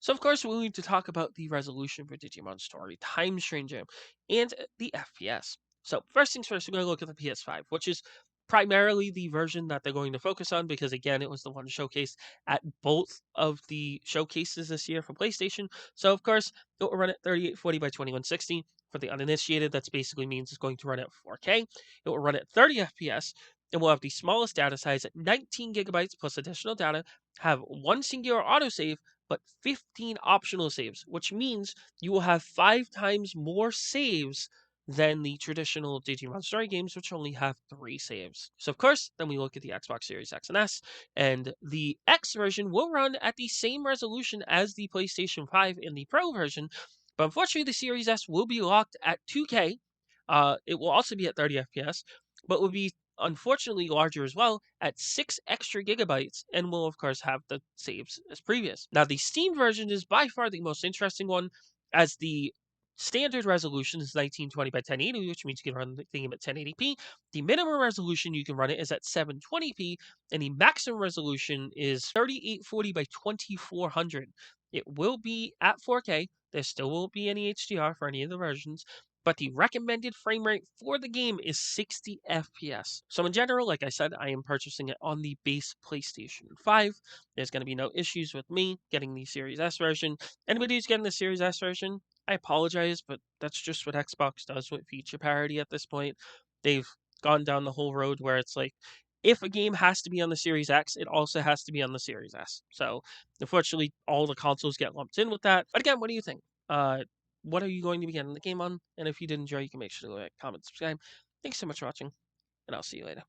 So, of course, we need to talk about the resolution for Digimon Story Time Stranger and the FPS. So, first things first, we're going to look at the PS5, which is primarily the version that they're going to focus on because, again, it was the one showcased at both of the showcases this year for PlayStation. So, of course, it will run at 3840 by 2160. For the uninitiated, that basically means it's going to run at 4K. It will run at 30 FPS and will have the smallest data size at 19 gigabytes plus additional data, have one singular autosave but 15 optional saves, which means you will have 5 times more saves than the traditional Digimon Story games, which only have 3 saves. So, of course, then we look at the Xbox Series X and S, and the X version will run at the same resolution as the PlayStation 5 in the Pro version, but unfortunately, the Series S will be locked at 2K. It will also be at 30 FPS, but will be unfortunately larger as well at 6 extra gigabytes and will of course have the saves as previous. Now the Steam version is by far the most interesting one as the standard resolution is 1920 by 1080, which means you can run the game at 1080p. The minimum resolution you can run it is at 720p and the maximum resolution is 3840 by 2400. It will be at 4K. There still won't be any HDR for any of the versions, but the recommended frame rate for the game is 60 FPS. So in general, like I said, I am purchasing it on the base PlayStation 5. There's going to be no issues with me getting the Series S version. Anybody who's getting the Series S version, I apologize, but that's just what Xbox does with feature parity at this point. They've gone down the whole road where it's like, if a game has to be on the Series X, it also has to be on the Series S. So, unfortunately, all the consoles get lumped in with that. But again, what do you think? What are you going to be getting the game on? And if you did enjoy, you can make sure to like, comment, subscribe. Thanks so much for watching, and I'll see you later.